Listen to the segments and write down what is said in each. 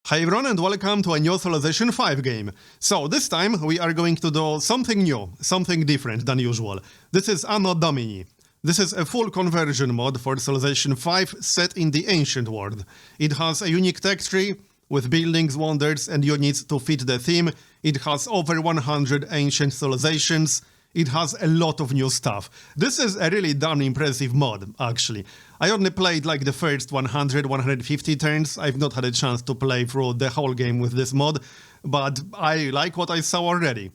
Hi everyone and welcome to a new Civilization 5 game. So this time we are going to do something new, something different than usual. This is Anno Domini. This is a full conversion mod for Civilization 5 set in the ancient world. It has a unique tech tree with buildings, wonders and units to fit the theme. It has over 100 ancient civilizations. It has a lot of new stuff. This is a really damn impressive mod, actually. I only played like the first 100-150 turns. I've not had a chance to play through the whole game with this mod, but I like what I saw already.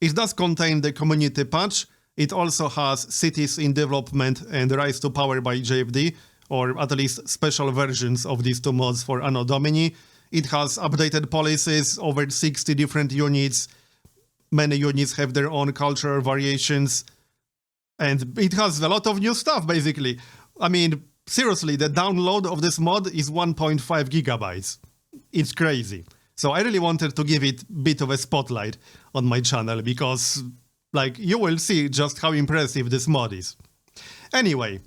It does contain the community patch. It also has cities in development and rise to power by JFD, or at least special versions of these two mods for Anno Domini. It has updated policies, over 60 different units. Many units have their own cultural variations, and it has a lot of new stuff, basically. I mean, seriously, the download of this mod is 1.5 gigabytes. It's crazy. So I really wanted to give it a bit of a spotlight on my channel, because, like, you will see just how impressive this mod is. Anyway,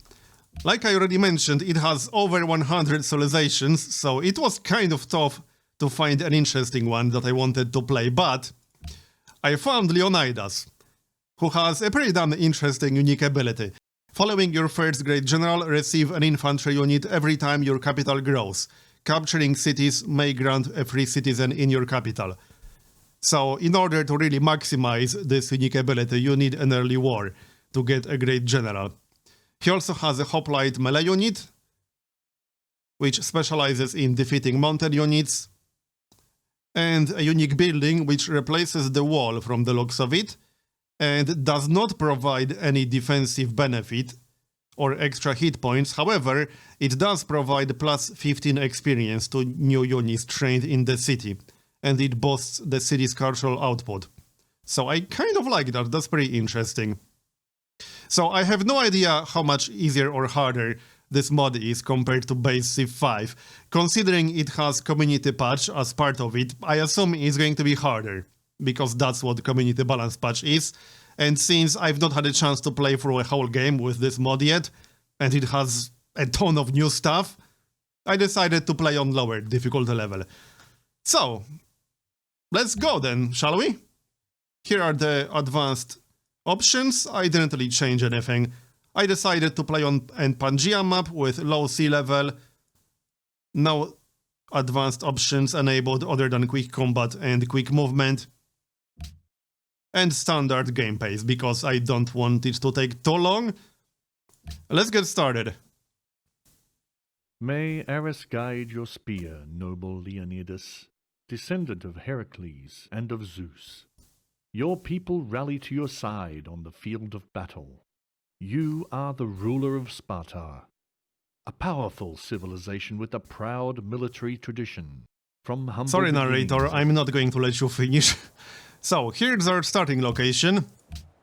like I already mentioned, it has over 100 civilizations, so it was kind of tough to find an interesting one that I wanted to play, but I found Leonidas, who has a pretty damn interesting unique ability. Following your first great general, receive an infantry unit every time your capital grows. Capturing cities may grant a free citizen in your capital. So, in order to really maximize this unique ability, you need an early war to get a great general. He also has a hoplite melee unit, which specializes in defeating mounted units, and a unique building which replaces the wall from the looks of it, and does not provide any defensive benefit or extra hit points. However, it does provide plus 15 experience to new units trained in the city, and it boosts the city's cultural output. So I kind of like that, that's pretty interesting. So I have no idea how much easier or harder this mod is compared to base Civ 5. Considering it has community patch as part of it, I assume it's going to be harder, because that's what community balance patch is. And since I've not had a chance to play through a whole game with this mod yet, and it has a ton of new stuff, I decided to play on lower difficulty level. So, let's go then, shall we? Here are the advanced options. I didn't really change anything. I decided to play on a Pantheon map with low sea level, no advanced options enabled other than quick combat and quick movement, and standard game pace, because I don't want it to take too long. Let's get started. May Eris guide your spear, noble Leonidas, descendant of Heracles and of Zeus. Your people rally to your side on the field of battle. You are the ruler of Sparta, a powerful civilization with a proud military tradition. From humble Sorry, narrator, I'm not going to let you finish. So, here's our starting location.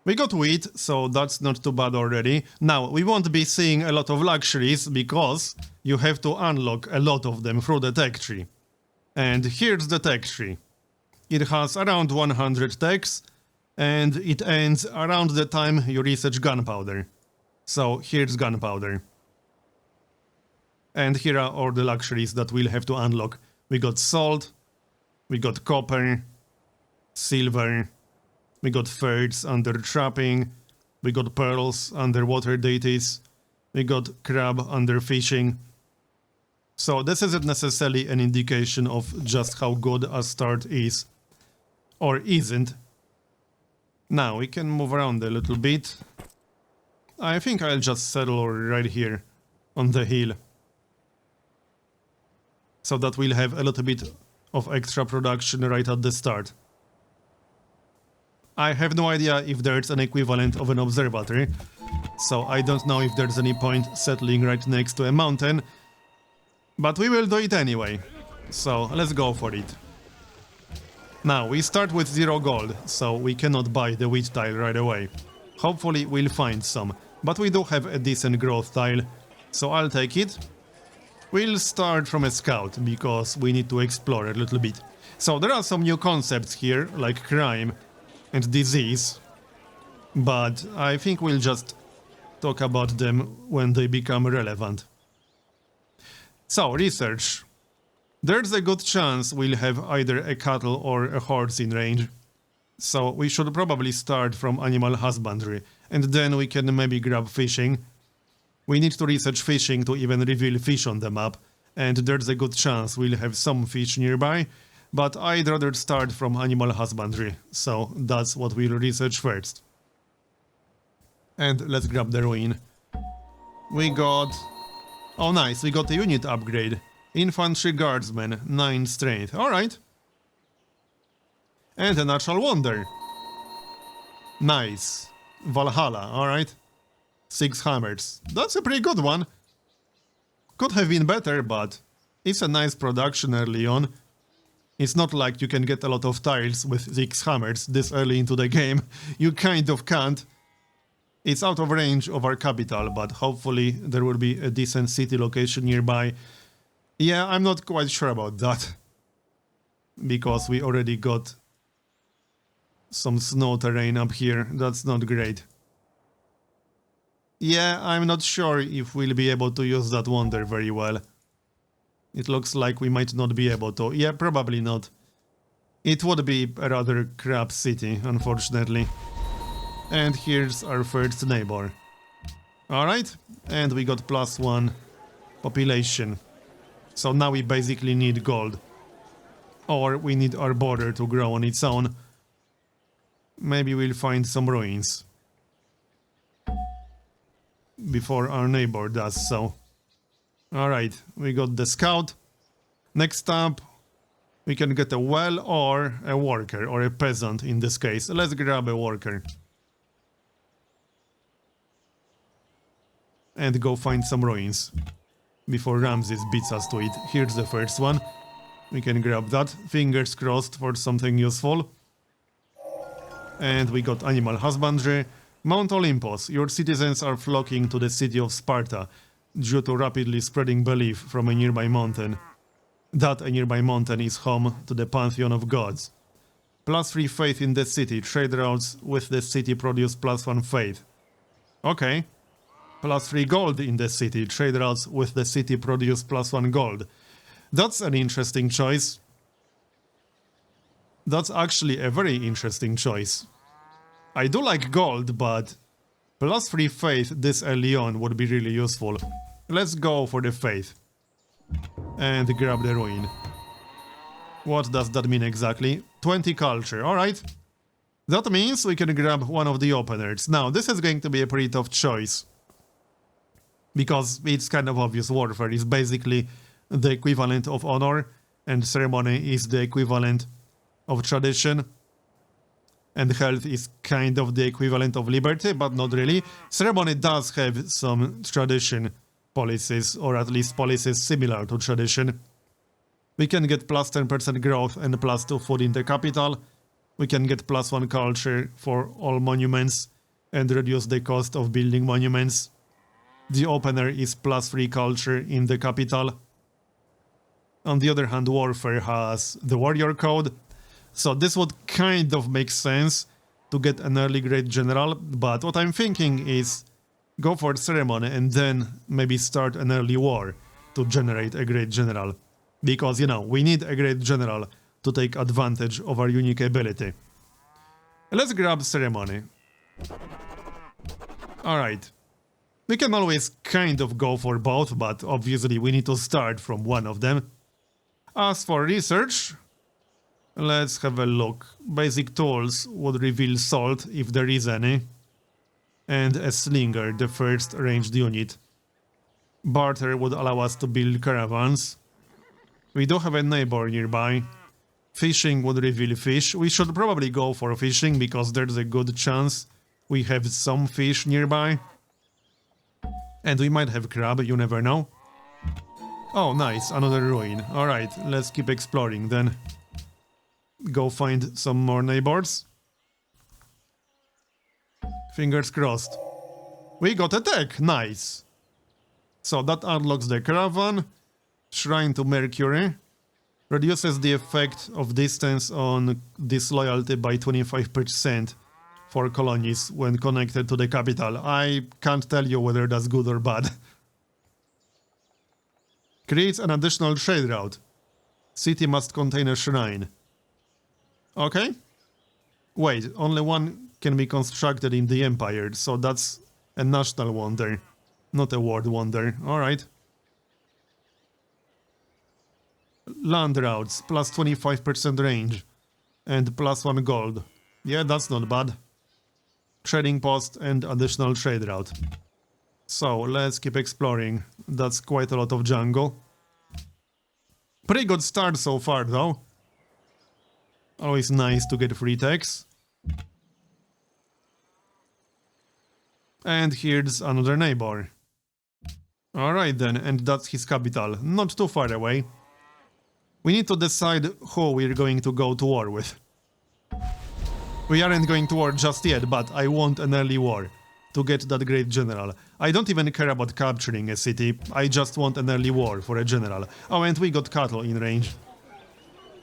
We got wheat, so that's not too bad already. Now, we won't be seeing a lot of luxuries, because you have to unlock a lot of them through the tech tree. And here's the tech tree. It has around 100 techs, and it ends around the time you research gunpowder. So here's gunpowder. And here are all the luxuries that we'll have to unlock. We got salt, we got copper, silver, we got thirds under trapping, we got pearls under water deities, we got crab under fishing. So this isn't necessarily an indication of just how good a start is, or isn't. Now we can move around a little bit. I think I'll just settle right here on the hill, so that we'll have a little bit of extra production right at the start. I have no idea if there's an equivalent of an observatory, so I don't know if there's any point settling right next to a mountain, but we will do it anyway, so let's go for it. Now, we start with 0 gold, so we cannot buy the wheat tile right away. Hopefully we'll find some, but we do have a decent growth tile, so I'll take it. We'll start from a scout, because we need to explore a little bit. So there are some new concepts here, like crime and disease, but I think we'll just talk about them when they become relevant. So, research. There's a good chance we'll have either a cattle or a horse in range. So we should probably start from animal husbandry, and then we can maybe grab fishing. We need to research fishing to even reveal fish on the map, and there's a good chance we'll have some fish nearby, but I'd rather start from animal husbandry, so that's what we'll research first. And let's grab the ruin. We got... oh nice, we got a unit upgrade. Infantry Guardsman, 9 strength, alright. And a natural wonder. Nice. Valhalla, alright. 6 hammers. That's a pretty good one. Could have been better, but it's a nice production early on. It's not like you can get a lot of tiles with 6 hammers this early into the game. You kind of can't. It's out of range of our capital, but hopefully there will be a decent city location nearby. Yeah, I'm not quite sure about that. Because we already got some snow terrain up here. That's not great. Yeah, I'm not sure if we'll be able to use that wonder very well. It looks like we might not be able to. Yeah, probably not. It would be a rather crap city, unfortunately. And here's our first neighbor. Alright, and we got +1 population. So now we basically need gold. Or we need our border to grow on its own. Maybe we'll find some ruins before our neighbor does so. Alright, we got the scout. Next up, we can get a well or a worker, or a peasant in this case. Let's grab a worker. And go find some ruins before Ramses beats us to it. Here's the first one. We can grab that. Fingers crossed for something useful. And we got animal husbandry. Mount Olympus. Your citizens are flocking to the city of Sparta due to rapidly spreading belief from a nearby mountain that a nearby mountain is home to the Pantheon of gods. +3 faith in the city. Trade routes with the city produce +1 faith. Okay. +3 gold in the city. Trade routes with the city produce +1 gold. That's an interesting choice. That's actually a very interesting choice. I do like gold, but +3 faith this early on would be really useful. Let's go for the faith. And grab the ruin. What does that mean exactly? 20 culture, alright. That means we can grab one of the openers. Now, this is going to be a pretty tough choice. Because it's kind of obvious. Warfare is basically the equivalent of honor, and ceremony is the equivalent of tradition. And health is kind of the equivalent of liberty, but not really. Ceremony does have some tradition policies, or at least policies similar to tradition. We can get +10% growth and +2 food in the capital. We can get +1 culture for all monuments and reduce the cost of building monuments. The opener is +3 culture in the capital. On the other hand, warfare has the warrior code. So this would kind of make sense to get an early great general, but what I'm thinking is go for ceremony and then maybe start an early war to generate a great general. Because, you know, we need a great general to take advantage of our unique ability. Let's grab ceremony. Alright. We can always kind of go for both, but obviously we need to start from one of them. As for research, let's have a look. Basic tools would reveal salt, if there is any. And a slinger, the first ranged unit. Barter would allow us to build caravans. We do have a neighbor nearby. Fishing would reveal fish. We should probably go for fishing, because there's a good chance we have some fish nearby. And we might have crab, you never know. Oh, nice, another ruin. Alright, let's keep exploring then. Go find some more neighbors. Fingers crossed. We got a tech, nice. So that unlocks the caravan. Shrine to Mercury. Reduces the effect of distance on disloyalty by 25% for colonies when connected to the capital. I can't tell you whether that's good or bad. Creates an additional trade route. City must contain a shrine. Okay. Wait, only one can be constructed in the Empire, so that's a national wonder, not a world wonder. Alright. Land routes, plus 25% range, and plus 1 gold. Yeah, that's not bad. Trading post and additional trade route. So, let's keep exploring. That's quite a lot of jungle. Pretty good start so far, though. Always nice to get free techs. And here's another neighbor. Alright then, and that's his capital. Not too far away. We need to decide who we're going to go to war with. We aren't going to war just yet, but I want an early war to get that great general. I don't even care about capturing a city, I just want an early war for a general. Oh, and we got cattle in range.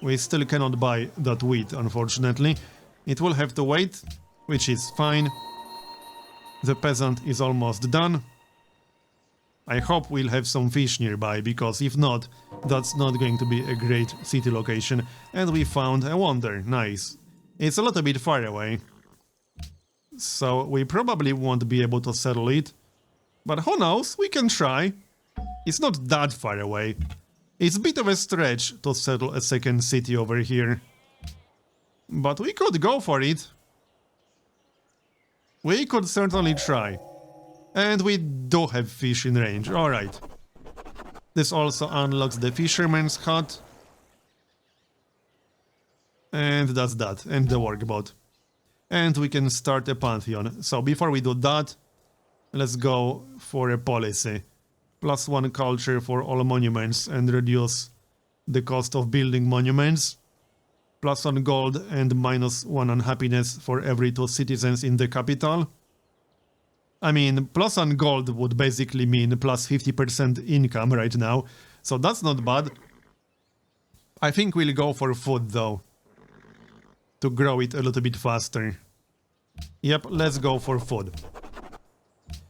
We still cannot buy that wheat, unfortunately. It will have to wait, which is fine. The peasant is almost done. I hope we'll have some fish nearby, because if not, that's not going to be a great city location. And we found a wonder, nice. It's a little bit far away, so we probably won't be able to settle it. But who knows, we can try. It's not that far away. It's a bit of a stretch to settle a second city over here. But we could go for it. We could certainly try. And we do have fish in range, alright. This also unlocks the fisherman's hut. And that's that, and the workboat. And we can start a Pantheon. So before we do that, let's go for a policy. Plus 1 culture for all monuments and reduce the cost of building monuments. Plus 1 gold and minus 1 unhappiness for every 2 citizens in the capital. I mean, plus 1 gold would basically mean plus 50% income right now, so that's not bad. I think we'll go for food though, to grow it a little bit faster. Yep, let's go for food.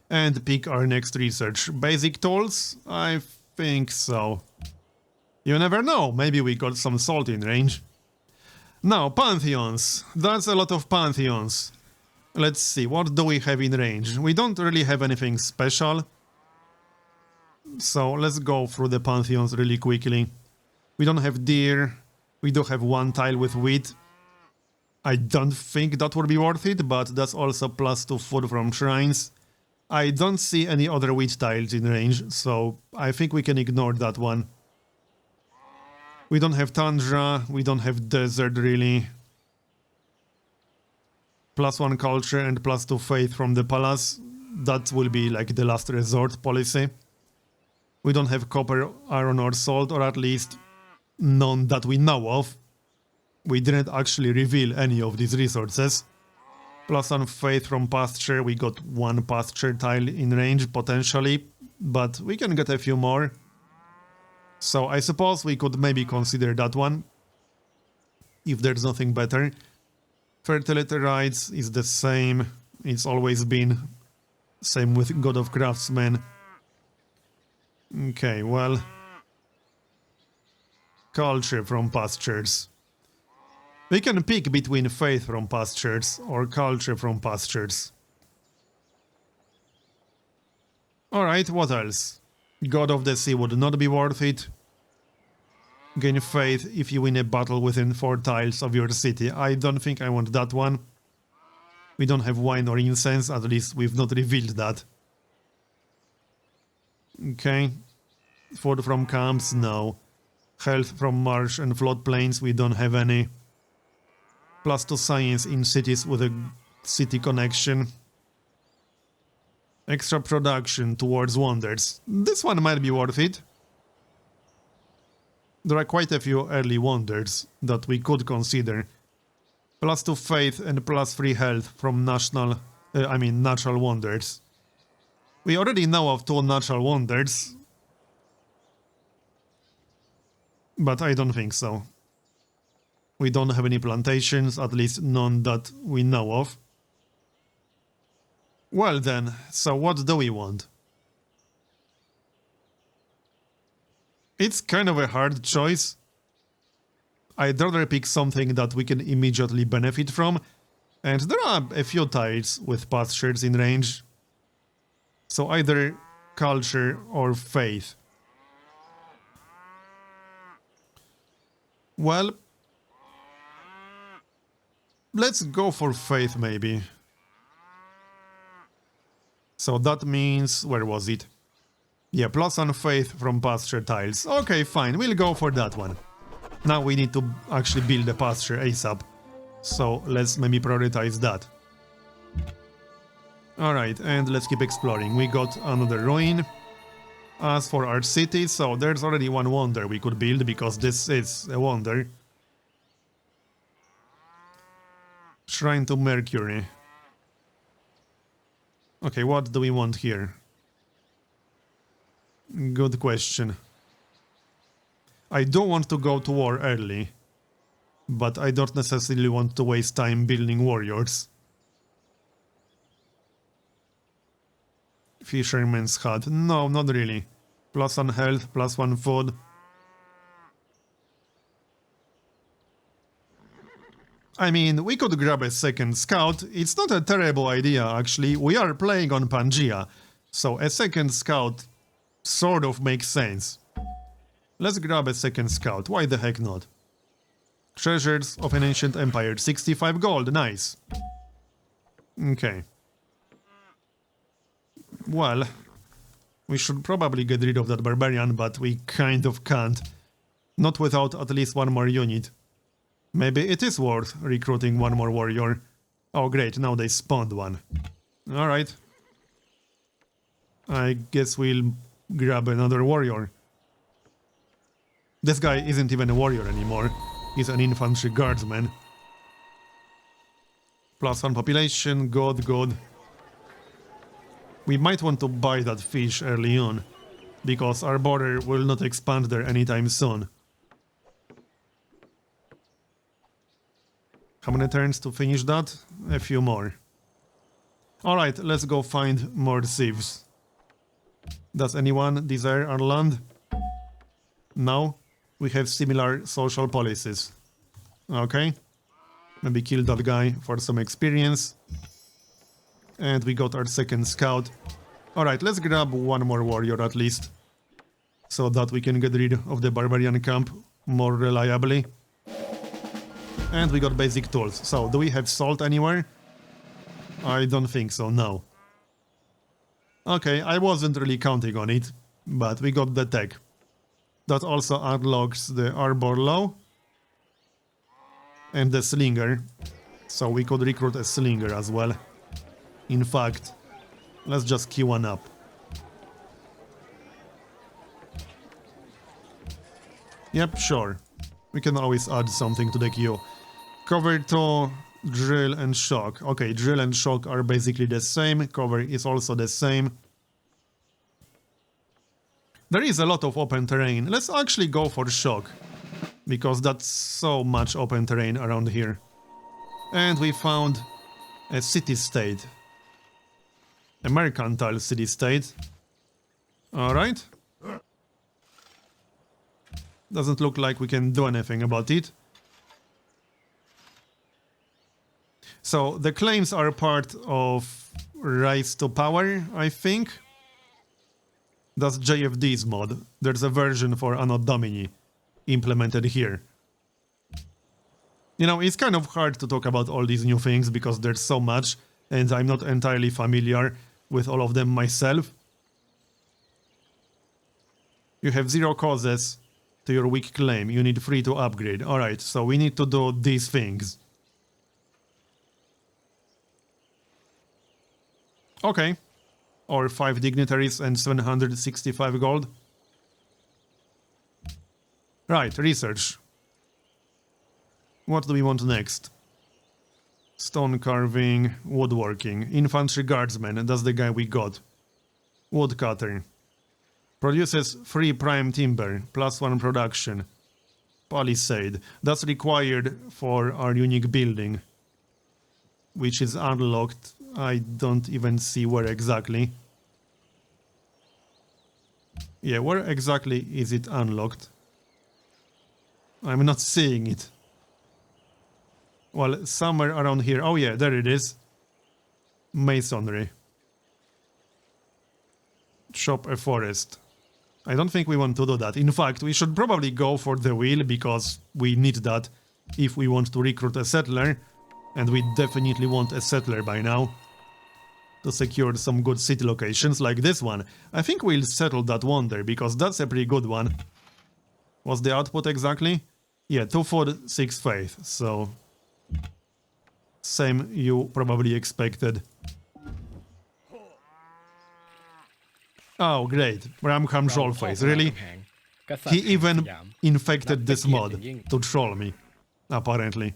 And pick our next research. Basic tools? I think so. You never know, maybe we got some salt in range. Now, Pantheons. That's a lot of Pantheons. Let's see, what do we have in range? We don't really have anything special. So let's go through the Pantheons really quickly. We don't have deer. We do have 1 tile with wheat. I don't think that would be worth it, but that's also plus 2 food from shrines. I don't see any other wheat tiles in range, so I think we can ignore that one. We don't have tundra, we don't have desert really. Plus 1 culture and plus 2 faith from the palace. That will be like the last resort policy. We don't have copper, iron or salt, or at least none that we know of. We didn't actually reveal any of these resources. Plus 1 faith from pasture, we got 1 pasture tile in range potentially, but we can get a few more. So I suppose we could maybe consider that one, if there's nothing better. Fertility rights is the same, it's always been. Same with God of Craftsmen. Okay, well. Culture from pastures. We can pick between faith from pastures or culture from pastures. Alright, what else? God of the Sea would not be worth it. Gain faith if you win a battle within 4 tiles of your city. I don't think I want that one. We don't have wine or incense, at least we've not revealed that. Okay. Food from camps, no. Health from marsh and floodplains, we don't have any. Plus 2 science in cities with a city connection. Extra production towards wonders. This one might be worth it. There are quite a few early wonders that we could consider. Plus 2 faith and plus 3 health from natural wonders. We already know of 2 natural wonders, but I don't think so. We don't have any plantations, at least none that we know of. Well then, so what do we want? It's kind of a hard choice. I'd rather pick something that we can immediately benefit from, and there are a few tiles with pastures in range. So either culture or faith. Well, let's go for faith maybe. So that means, where was it? Yeah, plus on faith from pasture tiles. Okay, fine, we'll go for that one. Now we need to actually build a pasture ASAP. So let's maybe prioritize that. Alright, and let's keep exploring. We got another ruin. As for our city, so there's already one wonder we could build, because this is a wonder. Shrine to Mercury. Okay, what do we want here? Good question. I don't want to go to war early, but I don't necessarily want to waste time building warriors. Fisherman's hut. No, not really. Plus 1 health, plus 1 food. I mean, we could grab a second scout. It's not a terrible idea, actually. We are playing on Pangaea, so a second scout sort of makes sense. Let's grab a second scout. Why the heck not? Treasures of an ancient empire. 65 gold. Nice. Okay. Well, we should probably get rid of that barbarian, but we kind of can't. Not without at least one more unit. Maybe it is worth recruiting one more warrior. Oh great, now they spawned one. Alright. I guess we'll grab another warrior. This guy isn't even a warrior anymore. He's an infantry guardsman. Plus 1 population, good. We might want to buy that fish early on, because our border will not expand there anytime soon. How many turns to finish that? A few more. Alright, let's go find more thieves. Does anyone desire our land? No? We have similar social policies. Okay. Maybe kill that guy for some experience. And we got our second scout. Alright, let's grab one more warrior at least, so that we can get rid of the Barbarian Camp more reliably. And we got basic tools. So, do we have salt anywhere? I don't think so, no. Okay, I wasn't really counting on it, but we got the tech. That also unlocks the Arbor Law and the Slinger, so we could recruit a Slinger as well. In fact, let's just queue one up. Yep, sure. We can always add something to the queue. Cover 2, drill and shock. Okay, drill and shock are basically the same. Cover is also the same. There is a lot of open terrain. Let's actually go for shock, because that's so much open terrain around here. And we found a city-state. A mercantile city-state. Alright. Doesn't look like we can do anything about it. So, the claims are part of Rise to Power, I think. That's JFD's mod. There's a version for Anno Domini implemented here. You know, it's kind of hard to talk about all these new things because there's so much, and I'm not entirely familiar with all of them myself. You have 0 causes to your weak claim. You need 3 to upgrade. Alright, so we need to do these things. Okay. Or 5 dignitaries and 765 gold. Right, research. What do we want next? Stone carving, woodworking, infantry guardsman, that's the guy we got. Woodcutter. Produces 3 prime timber, plus 1 production. Palisade, that's required for our unique building, which is unlocked. I don't even see where exactly. Yeah, where exactly is it unlocked? I'm not seeing it. Well, somewhere around here. Oh yeah, there it is. Masonry. Chop a forest. I don't think we want to do that. In fact, we should probably go for the wheel, because we need that if we want to recruit a settler. And we definitely want a settler by now. To secure some good city locations like this one. I think we'll settle that one there, because that's a pretty good one. What's the output exactly? Yeah, 2 food, 6 faith, so... Same you probably expected. Oh, great. Ramkham Trollface, really? He even infected this mod to troll me, apparently.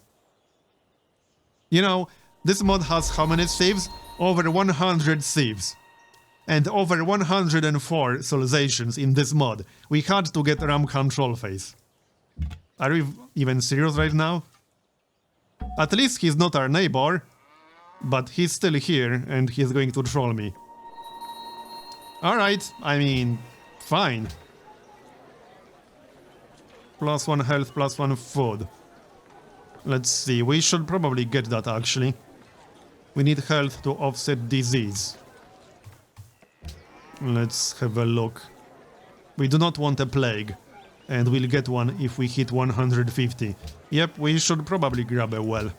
You know, this mod has how many thieves? Over 100 thieves. And over 104 civilizations in this mod. We had to get Ramkham Trollface. Are we even serious right now? At least he's not our neighbor, but he's still here and he's going to troll me. Alright, I mean, fine. +1 health, +1 food. Let's see, we should probably get that actually. We need health to offset disease. Let's have a look. We do not want a plague. And we'll get one if we hit 150. Yep, we should probably grab a well.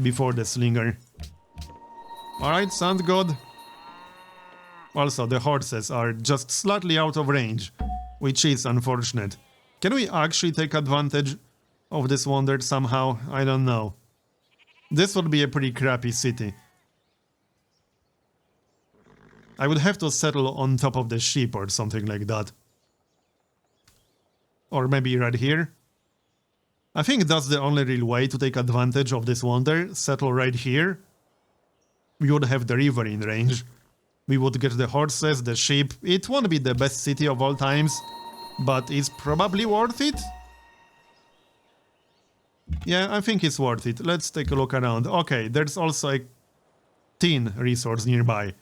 Before the slinger. Alright, sounds good. Also, the horses are just slightly out of range. Which is unfortunate. Can we actually take advantage of this wonder somehow? I don't know. This would be a pretty crappy city. I would have to settle on top of the ship or something like that. Or maybe right here. I think that's the only real way to take advantage of this wonder. Settle right here. We would have the river in range. We would get the horses, the sheep. It won't be the best city of all times, but it's probably worth it. Yeah, I think it's worth it. Let's take a look around. Okay, there's also a tin resource nearby.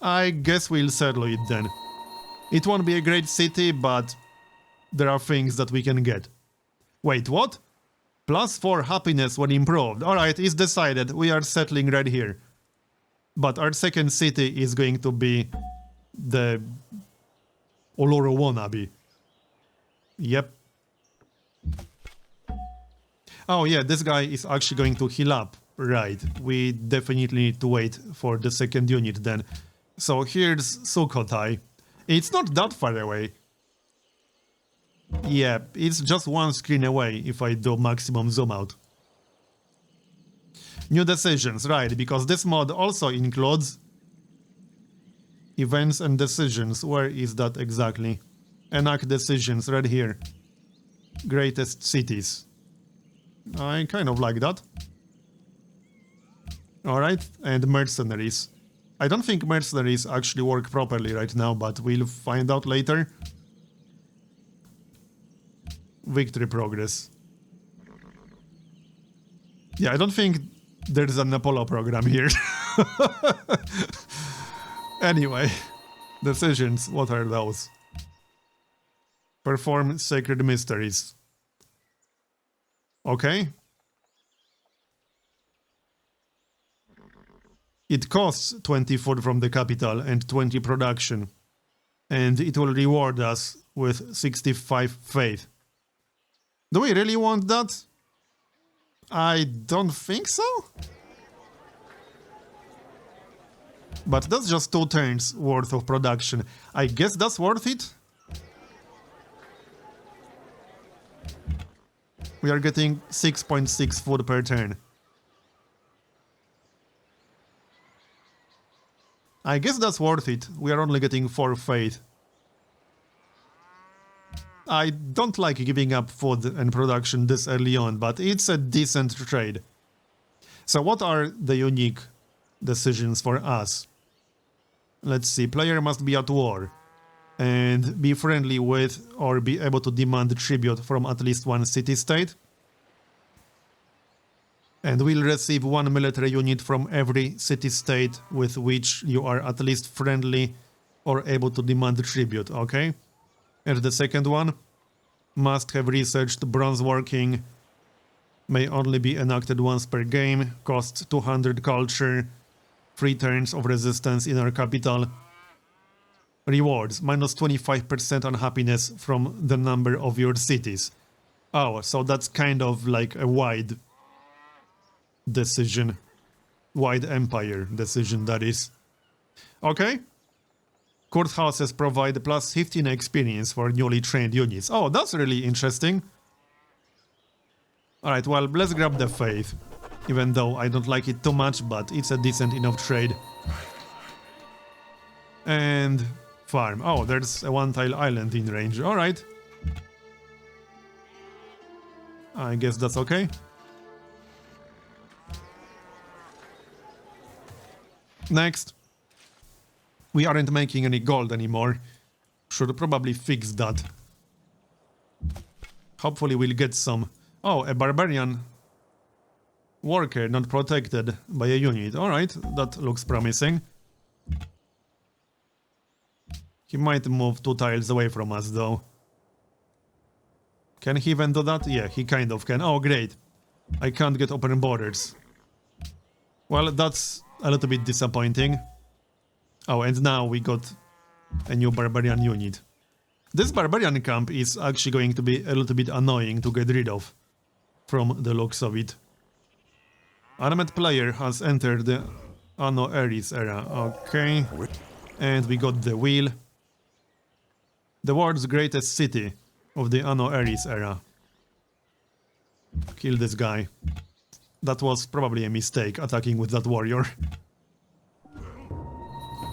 I guess we'll settle it then. It won't be a great city, but there are things that we can get. Wait, what? +4 happiness when improved. Alright, it's decided. We are settling right here. But our second city is going to be the Oloro wannabe. Yep. Oh yeah, this guy is actually going to heal up. Right, we definitely need to wait for the second unit then. So here's Sukhothai. It's not that far away. Yeah, it's just one screen away if I do maximum zoom out. New decisions, right, because this mod also includes events and decisions. Where is that exactly? Enact decisions, right here. Greatest cities. I kind of like that. Alright, and mercenaries. I don't think mercenaries actually work properly right now, but we'll find out later. Victory progress. Yeah, I don't think there's an Apollo program here. Anyway, decisions, what are those? Perform sacred mysteries. Okay. It costs 20 food from the capital and 20 production. And it will reward us with 65 faith. Do we really want that? I don't think so. But that's just 2 turns worth of production. I guess that's worth it. We are getting 6.6 food per turn. I guess that's worth it. We are only getting 4 faith. I don't like giving up food and production this early on, but it's a decent trade. So what are the unique decisions for us? Let's see, player must be at war and be friendly with or be able to demand tribute from at least one city-state. And will receive 1 military unit from every city-state with which you are at least friendly or able to demand tribute, okay? And the second one? Must have researched bronze working. May only be enacted once per game. Costs 200 culture. 3 turns of resistance in our capital. Rewards. Minus 25% unhappiness from the number of your cities. Oh, so that's kind of like a wide decision. Wide empire decision, that is. Okay. Courthouses provide plus 15 experience for newly trained units. Oh, that's really interesting. Alright, well, let's grab the faith. Even though I don't like it too much, but it's a decent enough trade. And farm. Oh, there's a one-tile island in range. Alright. I guess that's okay. Next. We aren't making any gold anymore. Should probably fix that. Hopefully we'll get some. Oh, a barbarian worker not protected by a unit. Alright, that looks promising. He might move 2 tiles away from us though. Can he even do that? Yeah, he kind of can. Oh, great. I can't get open borders. Well, that's a little bit disappointing. Oh, and now we got a new barbarian unit. This barbarian camp is actually going to be a little bit annoying to get rid of, from the looks of it. Armed player has entered the Anno Eris era. Okay. And we got the wheel. The world's greatest city of the Anno Eris era. Kill this guy. That was probably a mistake, attacking with that warrior.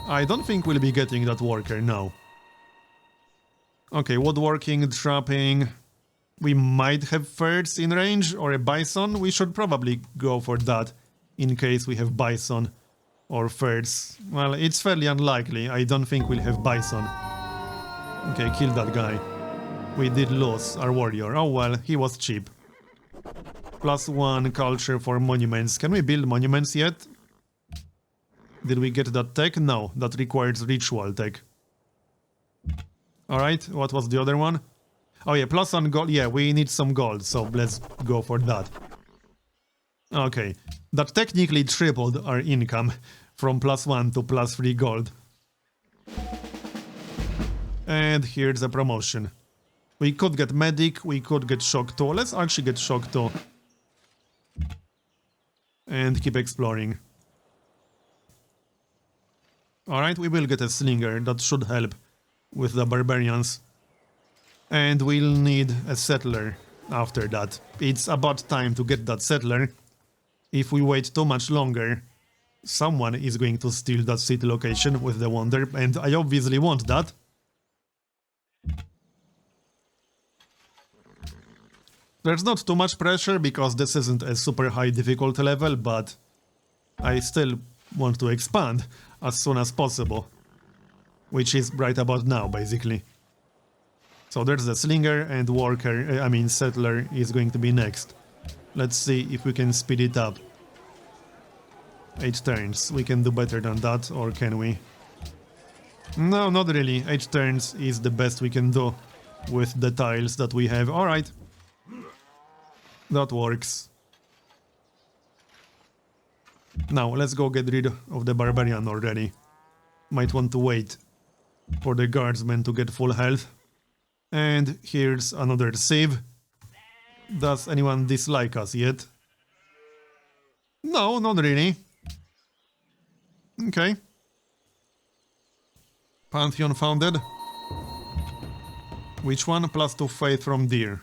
I don't think we'll be getting that worker now. Okay, woodworking, trapping. We might have thirds in range, or a bison. We should probably go for that, in case we have bison or thirds. Well, it's fairly unlikely. I don't think we'll have bison. Okay, kill that guy. We did lose our warrior. Oh well, he was cheap. +1 culture for monuments. Can we build monuments yet? Did we get that tech? No, that requires ritual tech. Alright, what was the other one? Oh yeah, +1 gold. Yeah, we need some gold, so let's go for that. Okay, that technically tripled our income from +1 to +3 gold. And here's a promotion. We could get medic, we could get shock 2. Let's actually get shock 2. And keep exploring. Alright, we will get a slinger, that should help with the barbarians. And we'll need a settler after that. It's about time to get that settler. If we wait too much longer, someone is going to steal that city location with the wonder, and I obviously want that. There's not too much pressure because this isn't a super high difficulty level, but I still want to expand as soon as possible. Which is right about now, basically. So there's the slinger, and worker, settler is going to be next. Let's see if we can speed it up. 8 turns. We can do better than that, or can we? No, not really. 8 turns is the best we can do with the tiles that we have. Alright. That works. Now, let's go get rid of the barbarian already. Might want to wait for the guardsmen to get full health. And here's another save. Does anyone dislike us yet? No, not really. Okay. Pantheon founded. Which one? +2 faith from deer.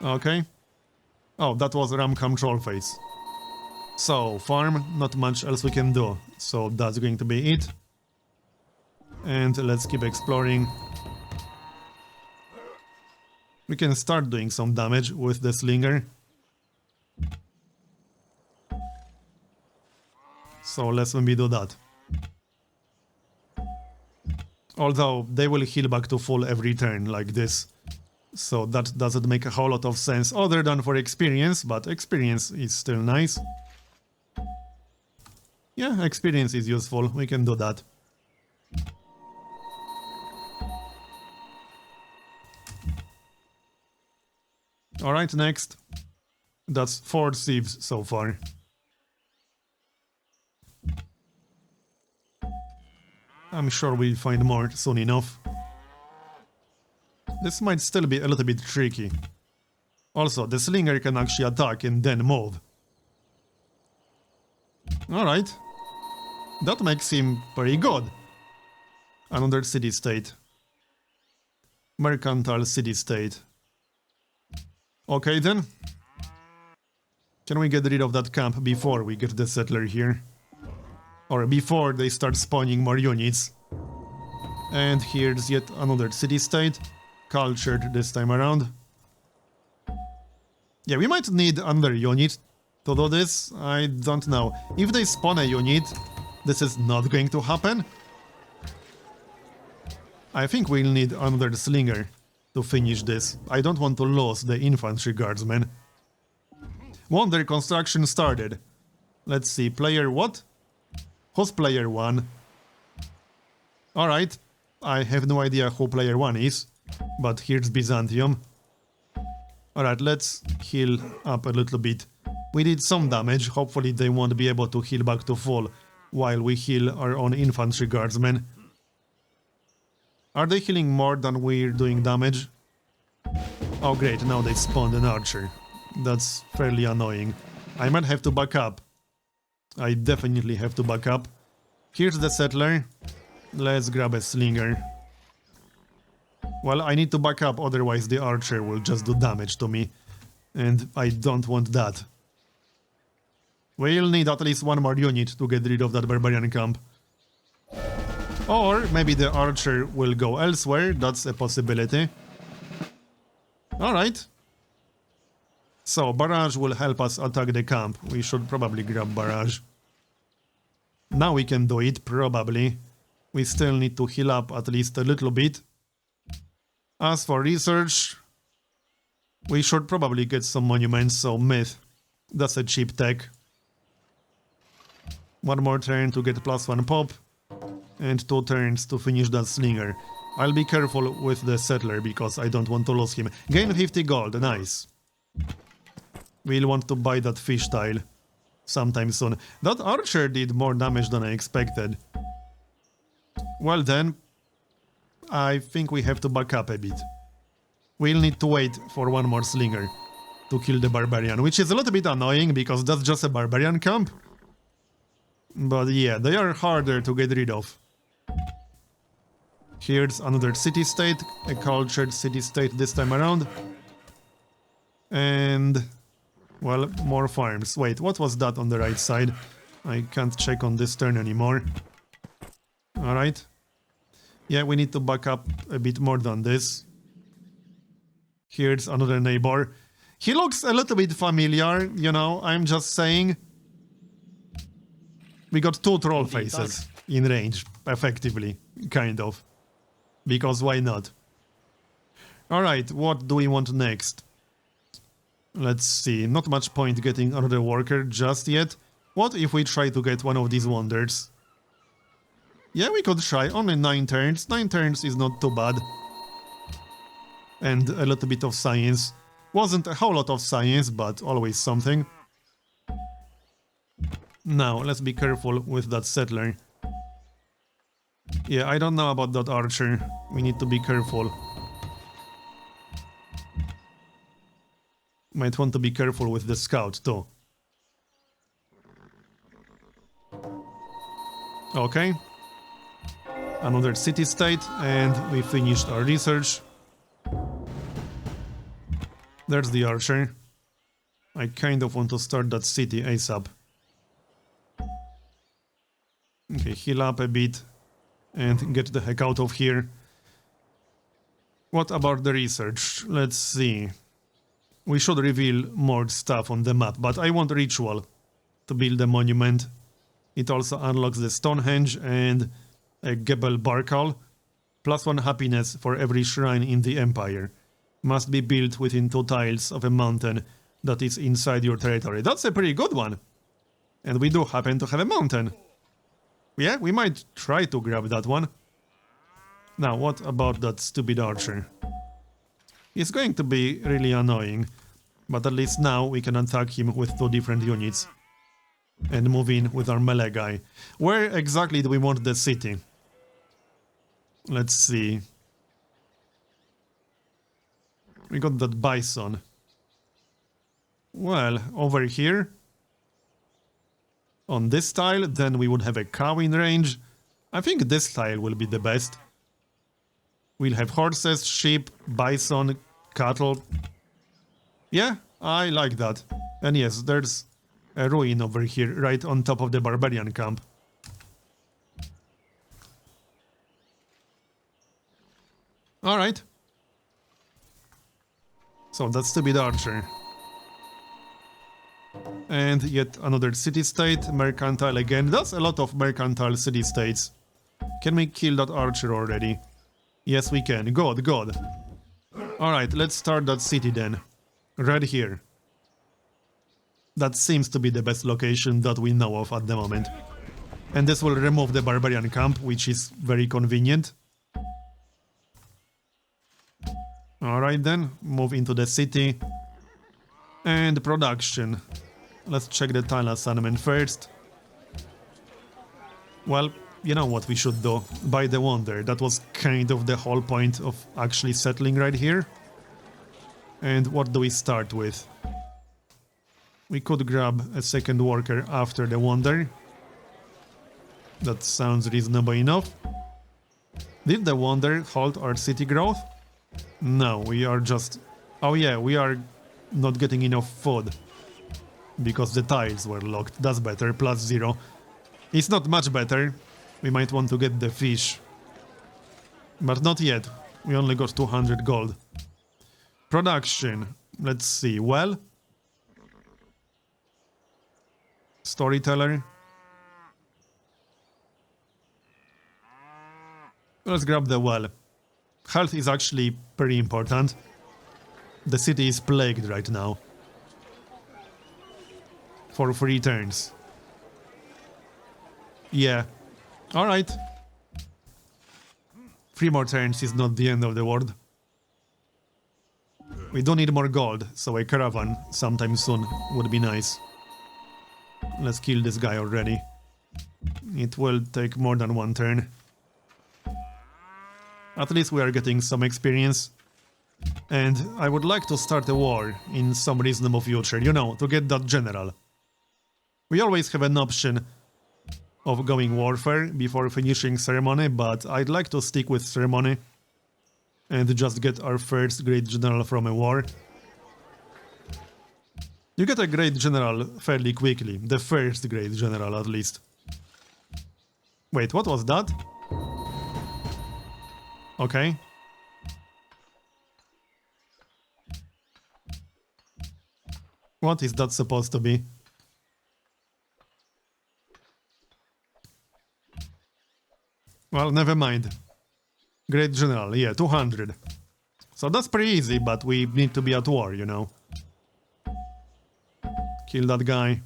Okay. Oh, that was Ram control phase. So, farm, not much else we can do. So that's going to be it. And let's keep exploring. We can start doing some damage with the slinger. So let's maybe do that. Although they will heal back to full every turn like this. So that doesn't make a whole lot of sense other than for experience, but experience is still nice. Yeah, experience is useful, we can do that. Alright, next. That's 4 thieves so far. I'm sure we'll find more soon enough. This might still be a little bit tricky. Also, the slinger can actually attack and then move. Alright. That makes him very good. Another city-state. Mercantile city-state. Okay then. Can we get rid of that camp before we get the settler here? Or before they start spawning more units? And here's yet another city-state. Cultured this time around. Yeah, we might need another unit to do this. I don't know. If they spawn a unit, this is not going to happen. I think we'll need another slinger to finish this. I don't want to lose the infantry guardsmen. Wonder construction started. Let's see, player what? Who's player 1? Alright, I have no idea who player 1 is, but here's Byzantium. Alright, let's heal up a little bit. We did some damage, hopefully they won't be able to heal back to full while we heal our own infantry guardsmen. Are they healing more than we're doing damage? Oh great, now they spawned an archer. That's fairly annoying. I might have to back up. I definitely have to back up. Here's the settler. Let's grab a slinger. Well, I need to back up, otherwise the archer will just do damage to me. And I don't want that. We'll need at least one more unit to get rid of that barbarian camp. Or maybe the archer will go elsewhere, that's a possibility. Alright. So, barrage will help us attack the camp. We should probably grab barrage. Now we can do it, probably. We still need to heal up at least a little bit. As for research, we should probably get some monuments, so myth. That's a cheap tech. One more turn to get +1 pop. And 2 turns to finish that slinger. I'll be careful with the settler because I don't want to lose him. Gain 50 gold, nice. We'll want to buy that fish tile sometime soon. That archer did more damage than I expected. Well then, I think we have to back up a bit. We'll need to wait for one more slinger to kill the barbarian, which is a little bit annoying because that's just a barbarian camp. But yeah, they are harder to get rid of. Here's another city-state, a cultured city-state this time around. And, well, more farms. Wait, what was that on the right side? I can't check on this turn anymore. Alright. Yeah, we need to back up a bit more than this. Here's another neighbor. He looks a little bit familiar, you know, I'm just saying. We got 2 troll faces in range, effectively, kind of. Because why not? Alright, what do we want next? Let's see, not much point getting another worker just yet. What if we try to get one of these wonders? Yeah, we could try, only 9 turns. 9 turns is not too bad. And a little bit of science. Wasn't a whole lot of science, but always something. Now, let's be careful with that settler. Yeah, I don't know about that archer. We need to be careful. Might want to be careful with the scout, too. Okay. Another city-state, and we finished our research. There's the archer. I kind of want to start that city ASAP. Okay, heal up a bit and get the heck out of here. What about the research? Let's see. We should reveal more stuff on the map, but I want ritual to build a monument. It also unlocks the Stonehenge and a Gebel Barkal. +1 happiness for every shrine in the Empire. Must be built within 2 tiles of a mountain that is inside your territory. That's a pretty good one. And we do happen to have a mountain. Yeah, we might try to grab that one. Now, what about that stupid archer? It's going to be really annoying. But at least now we can attack him with 2 different units. And move in with our melee guy. Where exactly do we want the city? Let's see. We got that bison. Well, over here. On this tile, then we would have a cow in range. I think this tile will be the best. We'll have horses, sheep, bison, cattle. Yeah, I like that. And yes, there's a ruin over here, right on top of the Barbarian Camp. Alright. So that's to be the archer. And yet another city-state, mercantile again. That's a lot of mercantile city-states. Can we kill that archer already? Yes, we can. Good, good. Alright, let's start that city then. Right here. That seems to be the best location that we know of at the moment. And this will remove the Barbarian Camp, which is very convenient. Alright then, move into the city. And production. Let's check the tile assignment first. Well, you know what we should do. Buy the wonder. That was kind of the whole point of actually settling right here. And what do we start with? We could grab a second worker after the wonder. That sounds reasonable enough. Did the wonder halt our city growth? No, we are just... Oh yeah, we are not getting enough food. Because the tiles were locked. That's better, +0. It's not much better. We might want to get the fish. But not yet. We only got 200 gold. Production. Let's see. Well. Storyteller. Let's grab the well. Health is actually pretty important. The city is plagued right now. For 3 turns. Yeah. Alright. 3 more turns is not the end of the world. We don't need more gold, so a caravan sometime soon would be nice. Let's kill this guy already. It will take more than 1 turn. At least we are getting some experience. And I would like to start a war in some reasonable future, you know, to get that general. We always have an option of going warfare before finishing ceremony, but I'd like to stick with ceremony and just get our first great general from a war. You get a great general fairly quickly, the first great general at least. Wait, what was that? Okay. What is that supposed to be? Well, never mind. Great General, yeah, 200. So that's pretty easy, but we need to be at war, you know. Kill that guy.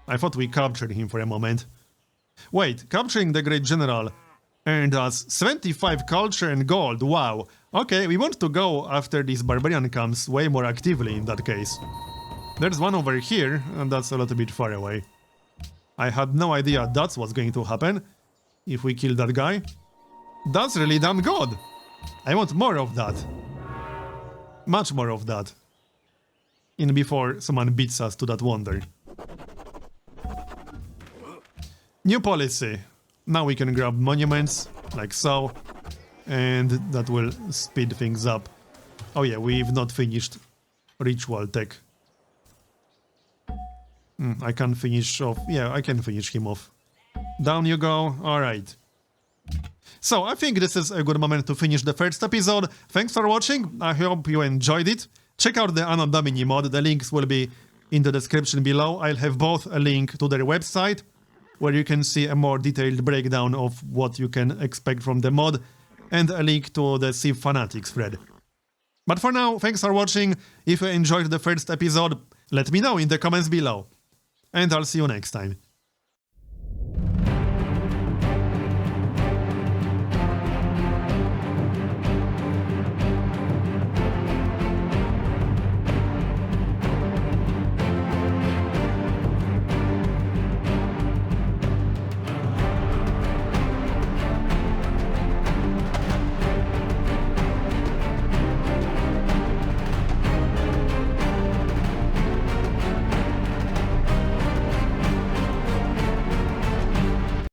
I thought we captured him for a moment. Wait, capturing the Great General earned us 75 culture and gold, wow. Okay, we want to go after these Barbarian camps way more actively in that case. There's one over here, and that's a little bit far away. I had no idea that's what's going to happen if we kill that guy. That's really damn good! I want more of that. Much more of that. In before someone beats us to that wonder. New policy. Now we can grab monuments, like so. And that will speed things up. Oh yeah, we've not finished ritual tech. I can finish off. Yeah, I can finish him off. Down you go. Alright. So, I think this is a good moment to finish the first episode. Thanks for watching. I hope you enjoyed it. Check out the Anno Domini mod. The links will be in the description below. I'll have both a link to their website, where you can see a more detailed breakdown of what you can expect from the mod, and a link to the Civ Fanatics thread. But for now, thanks for watching. If you enjoyed the first episode, let me know in the comments below. And I'll see you next time.